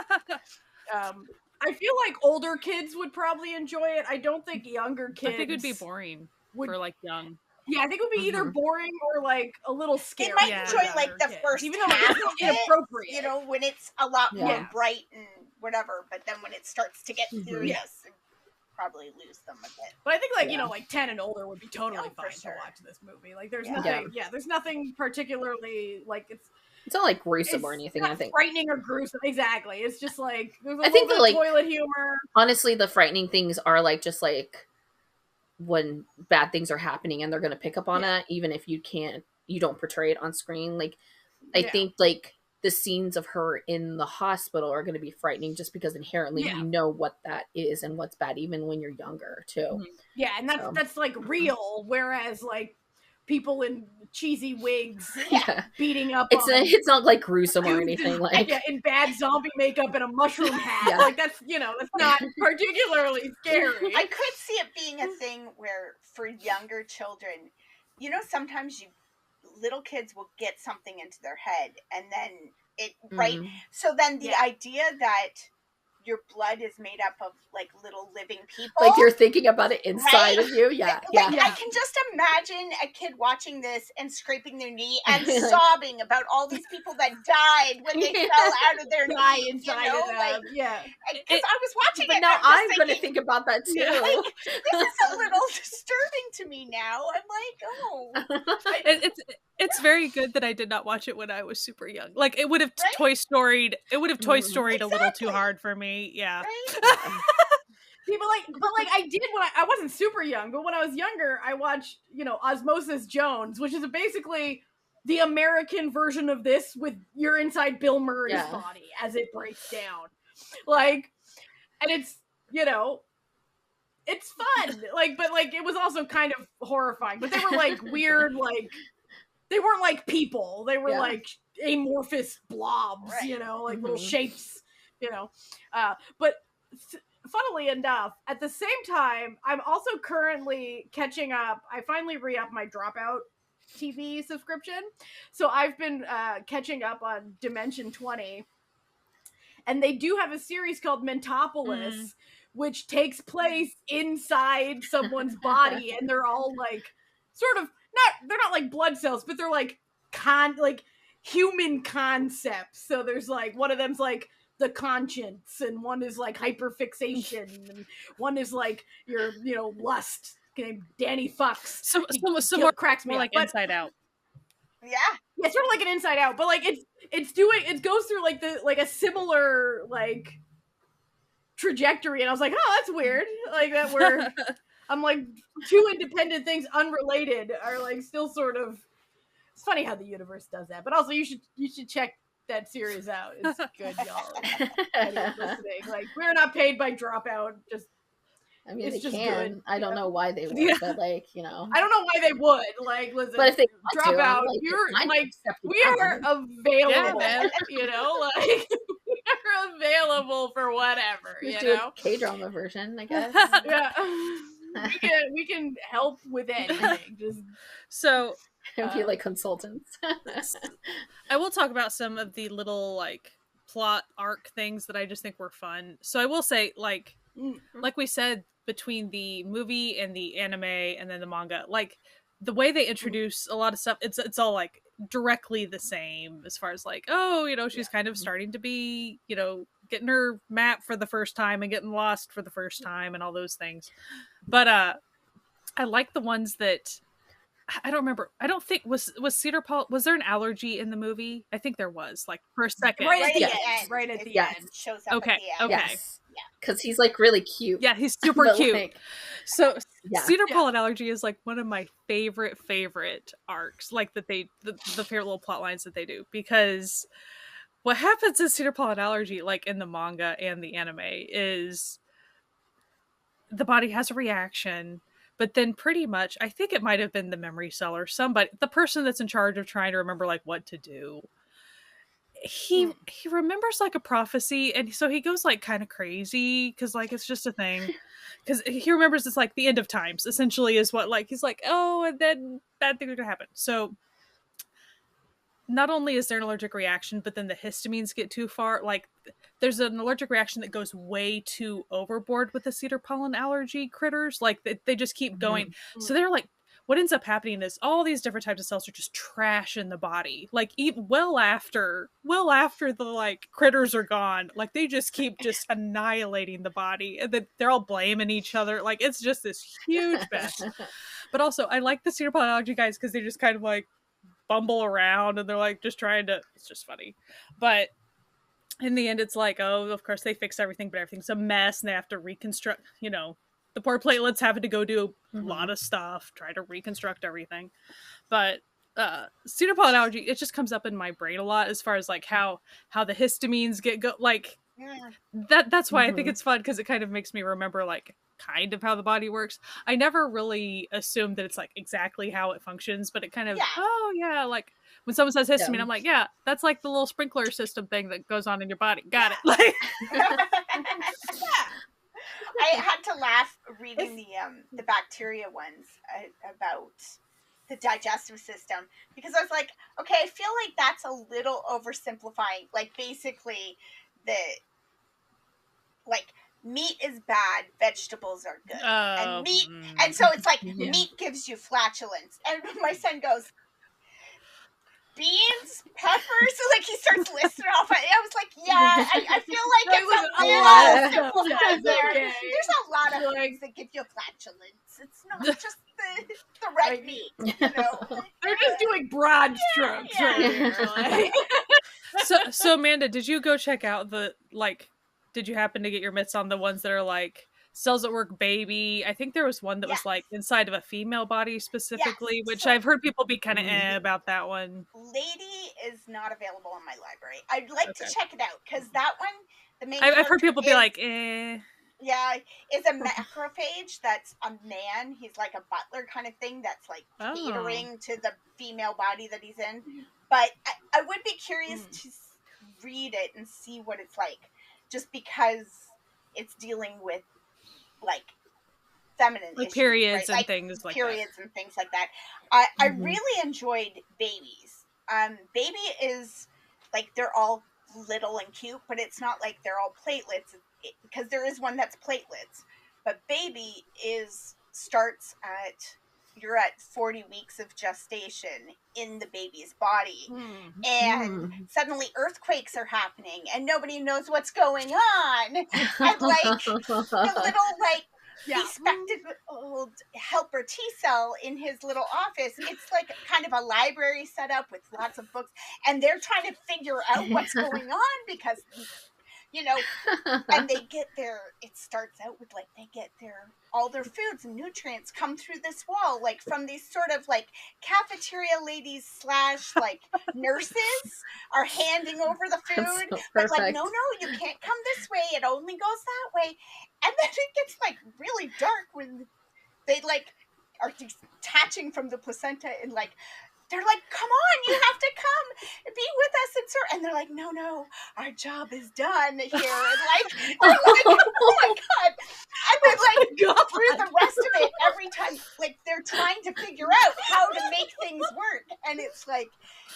I feel like older kids would probably enjoy it. I don't think younger kids. I think it would be boring for like young. Yeah, I think it would be either boring or like a little scary. They might enjoy like the first even though it's inappropriate. You know, when it's a lot more bright and whatever, but then when it starts to get serious, probably lose them a bit. But I think like, you know, like 10 and older would be totally fine to watch this movie. Like there's nothing there's nothing particularly like it's not like gruesome or anything, I think. Frightening or gruesome. Exactly. It's just like there's a I think little bit of toilet humor. Honestly, the frightening things are like just like when bad things are happening and they're going to pick up on it, even if you don't portray it on screen. Like, I think like the scenes of her in the hospital are going to be frightening just because inherently you know what that is and what's bad, even when you're younger too. Yeah. And that's like real. Whereas like people in cheesy wigs beating up. It's not like gruesome or anything like in bad zombie makeup and a mushroom hat. Like that's that's not particularly scary. I could see it being a thing where for younger children, you know, sometimes little kids will get something into their head and then it so then the idea that your blood is made up of like little living people. Like you're thinking about it inside of you. Yeah. Like, I can just imagine a kid watching this and scraping their knee and sobbing about all these people that died when they fell out of their knee. Inside you know? Like, because I was watching but it. now I'm going to think about that too. Like, this is a little disturbing to me now. I'm like, oh. It's very good that I did not watch it when I was super young. Like it would have Toy Storied a little too hard for me. Yeah. Right? People but I did when I wasn't super young, but when I was younger, I watched, Osmosis Jones, which is basically the American version of this with you're inside Bill Murray's body as it breaks down. Like, and it's, it's fun. But it was also kind of horrifying. But they were like weird, they weren't like people. They were like amorphous blobs, little shapes, but funnily enough, at the same time, I'm also currently catching up. I finally re-upped my Dropout TV subscription. So I've been catching up on Dimension 20. And they do have a series called Mentopolis, which takes place inside someone's body. And they're all they're not like blood cells, but they're like human concepts. So there's one of them's like the conscience, and one is like hyperfixation, and one is like your lust. Named Danny Fucks. So more cracks me more up. Like Inside Out. Yeah. Yeah, sort of like an Inside Out, but it goes through a similar trajectory, and I was like, oh, that's weird. That we're I'm like, two independent things unrelated are still sort of. It's funny how the universe does that, but also you should check that series out. It's good, y'all. Anyone listening, we're not paid by Dropout. Just it's they just can. Good, I don't know why they would, but I don't know why they would. Listen, but if they Dropout, you're we are available. Yeah, we are available for whatever. Just do a K-drama version, I guess. Yeah. We can help with anything. Just so be like consultants. I will talk about some of the little plot arc things that I just think were fun. So I will say like we said, between the movie and the anime and then the manga, the way they introduce a lot of stuff, it's all directly the same as far as she's kind of starting to be, getting her map for the first time and getting lost for the first time and all those things. But I like the ones that I don't remember. I don't think was Cedar Paul. Was there an allergy in the movie? I think there was for a second. Right at the end. Right at the end. Shows up okay. At the end. Okay. Yes. Because he's really cute. Yeah, he's super cute. So Cedar Paul and Allergy is one of my favorite arcs. That they the favorite little plot lines that they do, because what happens in Cedar Paul and Allergy, in the manga and the anime, is the body has a reaction. But then pretty much, I think it might have been the memory cell or somebody, the person that's in charge of trying to remember what to do. He remembers a prophecy, and so he goes kind of crazy because it's just a thing. Because he remembers it's the end of times, essentially, is what he's oh, and then bad things are gonna happen. So not only is there an allergic reaction, but then the histamines get too far. There's an allergic reaction that goes way too overboard with the cedar pollen allergy critters. They just keep going. Mm-hmm. So they're what ends up happening is all these different types of cells are just trash in the body. Even well after the critters are gone, they just keep just annihilating the body, and then they're all blaming each other. It's just this huge mess. But also, I like the cedar pollen allergy guys because they just kind of bumble around, and they're just trying to. It's just funny, but in the end, it's oh, of course they fix everything, but everything's a mess, and they have to reconstruct. The poor platelets having to go do a lot of stuff, try to reconstruct everything. But cedar pollen allergy, it just comes up in my brain a lot as far as how the histamines get that's why I think it's fun, because it kind of makes me remember kind of how the body works. I never really assumed that it's exactly how it functions, but it kind of when someone says histamine, I'm yeah, that's the little sprinkler system thing that goes on in your body. Got it. I had to laugh reading the bacteria ones about the digestive system, because I was okay, I feel that's a little oversimplifying. Basically, like meat is bad, vegetables are good, and meat, and so it's like meat gives you flatulence. And my son goes, beans, peppers, so like he starts listing off. I was like, yeah, I feel like it's a little simplified there. Okay. There's a lot of things that give you flatulence. It's not just the red meat, you know. They're just doing broad strokes right here. So Amanda, did you go check out the, like, did you happen to get your mitts on the ones that are like cells at work baby? I think there was one that was like inside of a female body specifically, which I've heard people be kind of about that one. Lady is not available in my library. I'd like to check it out because that one, the main I've heard people be like, eh. Yeah, it's a macrophage that's a man. He's like a butler kind of thing that's like catering to the female body that he's in. But I would be curious to read it and see what it's like, just because it's dealing with like feminine issues, periods right? and things like periods that. and things like that. I really enjoyed babies. Baby is like, they're all little and cute, but it's not like they're all platelets, because there is one that's platelets. But baby starts at, you're at 40 weeks of gestation in the baby's body. And suddenly earthquakes are happening and nobody knows what's going on. And like the little like bespectacled helper T-cell in his little office, it's like kind of a library set up with lots of books, and they're trying to figure out what's going on because, you know, and they get it starts out with like, they get all their foods and nutrients come through this wall, like from these sort of like cafeteria ladies / like nurses are handing over the food. So but like, no, you can't come this way. It only goes that way. And then it gets like really dark when they like are detaching from the placenta and like, they're like, come on, you have to come be with us. And they're like, no, our job is done here. And like, oh my God. And then like, through the rest of it, every time, like, they're trying to figure out how to make things work. And it's like,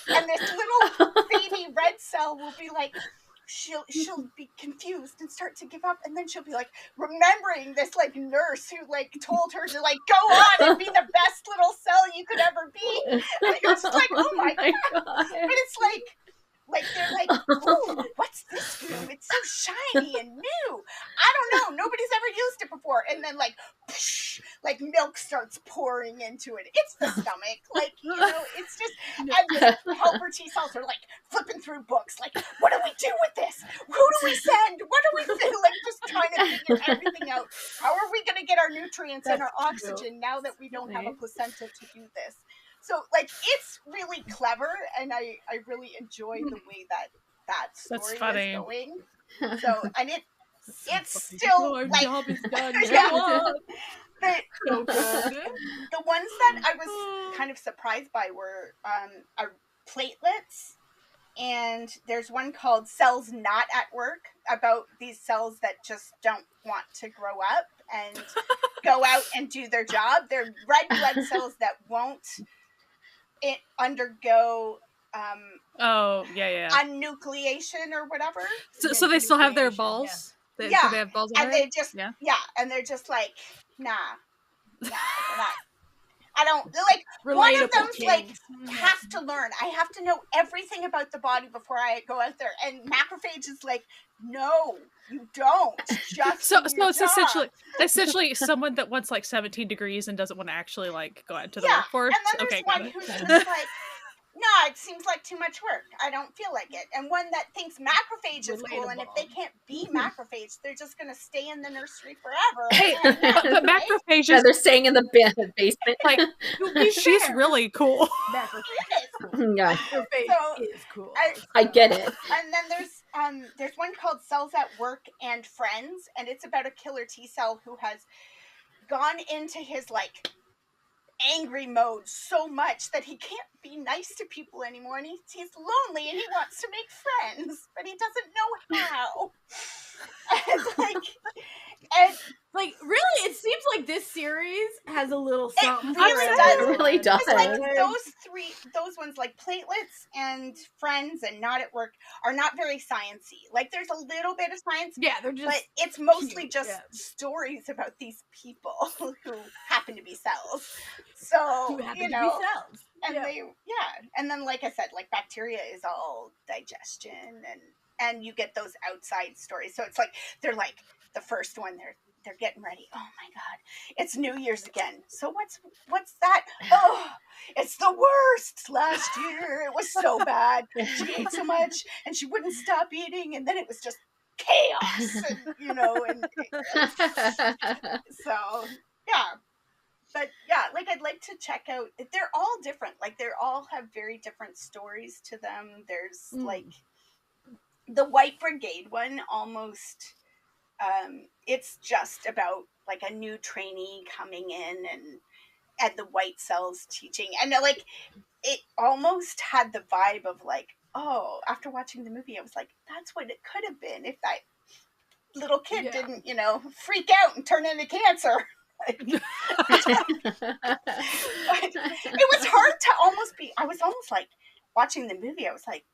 and this little baby red cell will be like, she'll be confused and start to give up, and then she'll be like remembering this like nurse who like told her to like go on and be the best little cell you could ever be. And it's just like, oh my God. But it's like they're like, oh, what's this room? It's so shiny and new. I don't know. Nobody's ever used it before. And then like, psh, like milk starts pouring into it. It's the stomach. Like, you know, it's just, and the helper T-cells are like flipping through books. Like, what do we do with this? Who do we send? What do we do? Like, just trying to figure everything out. How are we going to get our nutrients and our oxygen now that we don't have a placenta to do this? So, like, it's really clever, and I really enjoy the way that story is going. So, and it's still our like, job is done. The ones that I was kind of surprised by were are platelets, and there's one called Cells Not at Work, about these cells that just don't want to grow up and go out and do their job. They're red blood cells that won't undergo unnucleation or whatever. So they still have their balls? Do they have balls and they just and they're just like, nah, they're not. I don't like. Relatable one of them's like, have to learn. I have to know everything about the body before I go out there. And macrophage is like, no, you don't. Just so it's essentially someone that wants like 17 degrees and doesn't want to actually like go out into the workforce. And then there's one who's just like, no, it seems like too much work. I don't feel like it. And one that thinks macrophage is cool, and if they can't be macrophage, they're just going to stay in the nursery forever. Hey, but macrophages... Yeah, they're staying in the basement. Like, she's really cool. Yeah. Macrophage is cool. I get it. And then there's one called Cells at Work and Friends, and it's about a killer T-cell who has gone into his, like, angry mode so much that he can't be nice to people anymore, and he's lonely and he wants to make friends, but he doesn't know how. And really, it seems like this series has a little It something. really does. It's like those ones, like Platelets and Friends and Not at Work, are not very sciencey. Like, there's a little bit of science, they're just, but it's mostly cute, just stories about these people who happen to be cells. So, be cells. And and then, like I said, like, bacteria is all digestion, and you get those outside stories. So it's like they're like the first one, they're getting ready. Oh my God, it's New Year's again. So what's that? Oh, it's the worst. Last year it was so bad. She ate so much and she wouldn't stop eating, and then it was just chaos. And, so yeah. But yeah, like, I'd like to check out. They're all different. Like, they all have very different stories to them. There's like the White Brigade one almost. It's just about like a new trainee coming in and the white cells teaching, and like it almost had the vibe of like, oh, after watching the movie, I was like, that's what it could have been if that little kid didn't, freak out and turn into cancer. Like, it was hard to I was almost like watching the movie. I was like,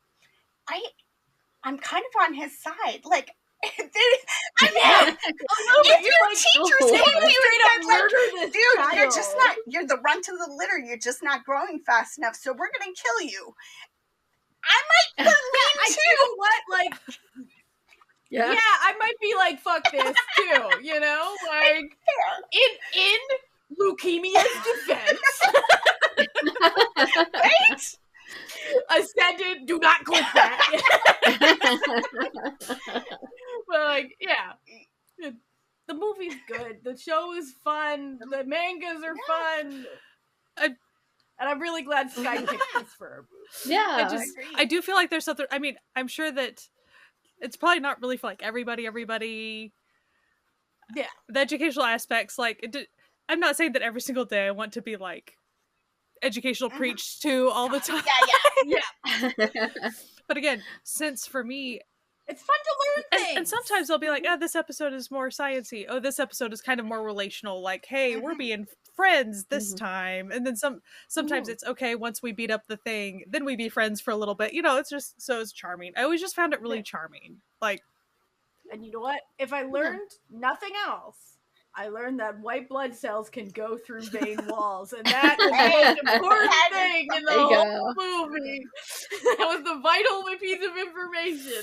I'm kind of on his side. Like, if your teacher's telling you dude, you're just not, you're the runt of the litter. You're just not growing fast enough. So we're going to kill you. I might lean too. You know what? Like, yeah, I might be like, fuck this too, like, in leukemia's defense. Right? Ascended, do not click that. But like, yeah, the movie's good. The show is fun. The mangas are fun. And I'm really glad Sky picked this for her movie. Yeah, I do feel like there's something. I mean, I'm sure that it's probably not really for like everybody. Yeah, the educational aspects, like I'm not saying that every single day I want to be like educational preached to all the time. Yeah. But again, since for me, it's fun to learn things. And sometimes they'll be like, oh, this episode is more sciencey. Oh, this episode is kind of more relational. Like, hey, we're being friends this time. And then sometimes it's okay, once we beat up the thing, then we be friends for a little bit. It's just, so it's charming. I always just found it really charming. Like, and you know what? If I learned nothing else, I learned that white blood cells can go through vein walls, and that is the most important thing in the whole movie. That was the vital piece of information.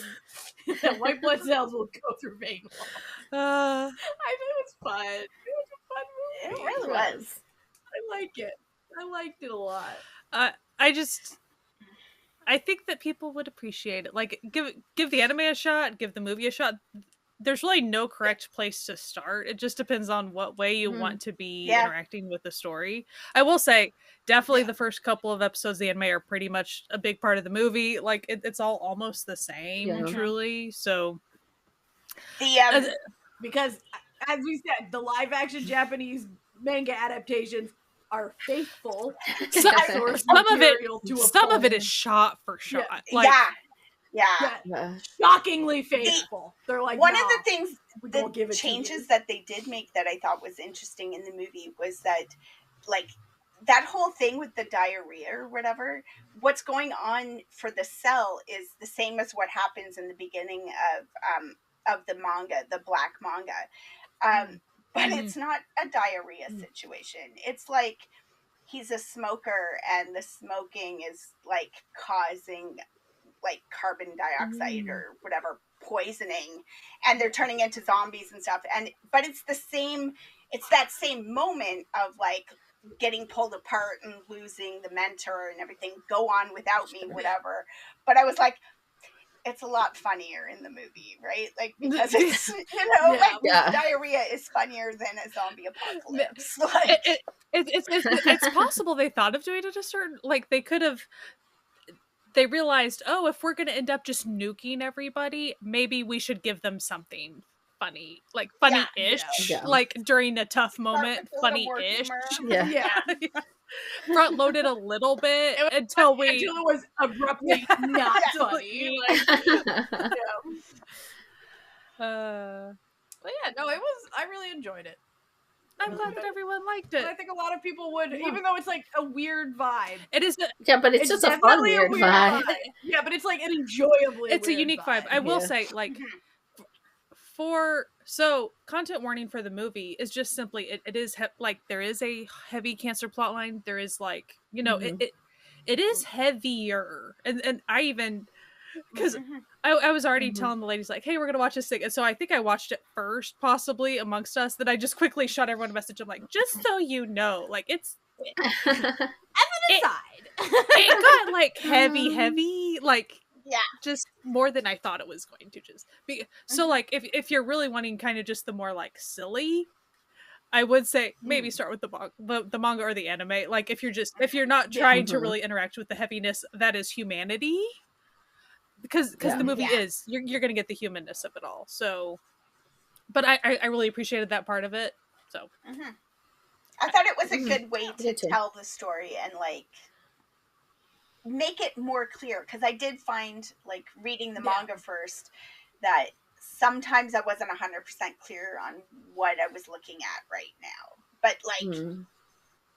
That white blood cells will go through vein walls. I think it was fun. It was a fun movie. It really was. I like it. I liked it a lot. I think that people would appreciate it. Like, give the anime a shot, give the movie a shot. There's really no correct place to start. It just depends on what way you want to be interacting with the story. I will say, definitely the first couple of episodes of the anime are pretty much a big part of the movie. Like, it's all almost the same, truly. So, because, as we said, the live-action Japanese manga adaptations are faithful. Some of it is shot for shot. Like, yeah. Shockingly faithful. They're like, one of the things, the changes that they did make that I thought was interesting in the movie was that, like, that whole thing with the diarrhea or whatever, what's going on for the cell is the same as what happens in the beginning of the manga, the black manga. But it's not a diarrhea situation. It's like he's a smoker and the smoking is like causing like carbon dioxide or whatever poisoning, and they're turning into zombies and stuff. But it's that same moment of like getting pulled apart and losing the mentor and everything. Go on without me, whatever. But I was like, it's a lot funnier in the movie, right? Like, because it's, diarrhea is funnier than a zombie apocalypse. Like, it's possible they thought of doing it a certain, like, they realized, oh, if we're going to end up just nuking everybody, maybe we should give them something funny, like funny-ish, like during a tough moment, funny-ish. Front-loaded a little bit until it was abruptly not funny. But yeah, no, I really enjoyed it. I'm glad that everyone liked it. And I think a lot of people would, even though it's like a weird vibe. It is. But it's just a fun weird vibe. Yeah, but it's like an enjoyably. It's a unique vibe. I will say, like, so content warning for the movie is just simply it is like there is a heavy cancer plotline. There is like it is heavier, and I even because I was already telling the ladies like, hey, we're gonna watch this thing, and so I think I watched it first, possibly amongst us. That I just quickly shot everyone a message. I'm like, just so you know, like it's aside, it got like heavy, like. Yeah, just more than I thought it was going to just be. So like if you're really wanting kind of just the more like silly, I would say maybe start with the manga or the anime. Like if you're not trying to really interact with the heaviness that is humanity, because the movie is you're gonna get the humanness of it all. So, but I really appreciated that part of it. So I thought it was a good way to tell the story and like make it more clear, because I did find, like, reading the manga first, that sometimes I wasn't 100% clear on what I was looking at right now. But, like,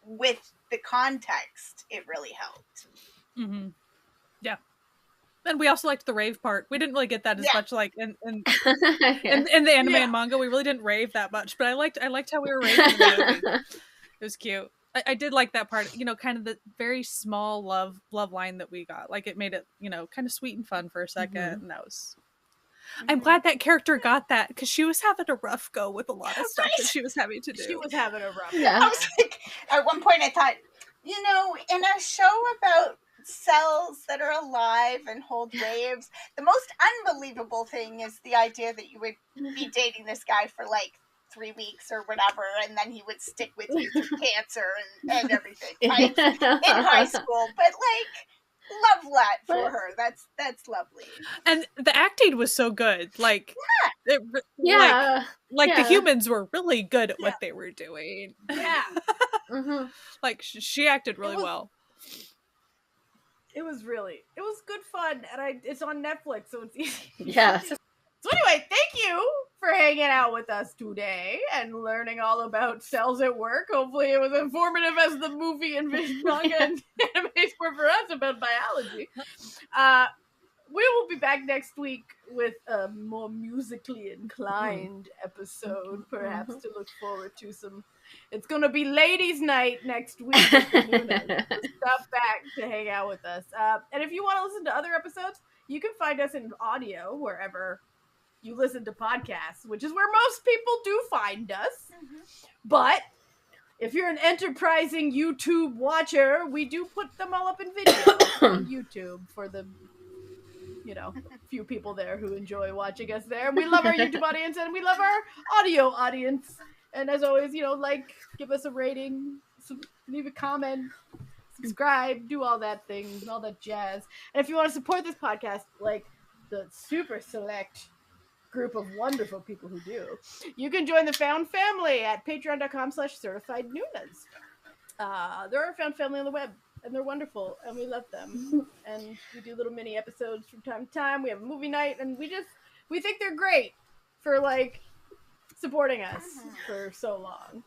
with the context, it really helped. Yeah. And we also liked the rave part. We didn't really get that as much, like, in the anime and manga. We really didn't rave that much, but I liked how we were raving in the movie. It was cute. I did like that part, kind of the very small love line that we got. Like it made it, kind of sweet and fun for a second. And that was, I'm glad that character got that, because she was having a rough go with a lot of stuff that she was having to do. She was having a rough go. I was like, at one point I thought, in a show about cells that are alive and hold waves, the most unbelievable thing is the idea that you would be dating this guy for like 3 weeks or whatever, and then he would stick with you through cancer and everything, right? In high school. But like, love that for her. That's lovely. And the acting was so good. Like, the humans were really good at what they were doing. Yeah. Like she acted really well. It was good fun, and it's on Netflix, so it's easy. Yeah. So anyway, thank you for hanging out with us today and learning all about cells at work. Hopefully it was informative as the movie and manga and animes were for us about biology. We will be back next week with a more musically inclined episode, perhaps to look forward to some. It's going to be ladies' night next week with the Noonas. Stop back to hang out with us. And if you want to listen to other episodes, you can find us in audio wherever you listen to podcasts, which is where most people do find us. But if you're an enterprising YouTube watcher, we do put them all up in video on YouTube for the few people there who enjoy watching us there. We love our YouTube audience and we love our audio audience. And as always, give us a rating, leave a comment, subscribe, do all that thing, all that jazz. And if you want to support this podcast, like the super select group of wonderful people who do, you can join the Found Family at patreon.com/certified Noonas. They're our Found Family on the web, and they're wonderful, and we love them. And we do little mini episodes from time to time. We have a movie night, and we think they're great for supporting us for so long.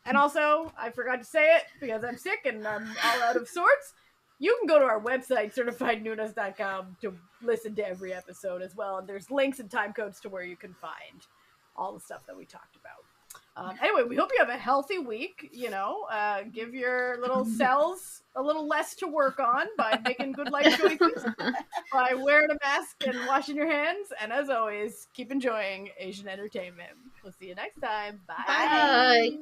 And also, I forgot to say it because I'm sick and I'm all out of sorts. You can go to our website, certifiednoonas.com, to listen to every episode as well. And there's links and time codes to where you can find all the stuff that we talked about. Anyway, we hope you have a healthy week. Give your little cells a little less to work on by making good life choices, by wearing a mask and washing your hands. And as always, keep enjoying Asian entertainment. We'll see you next time. Bye. Bye.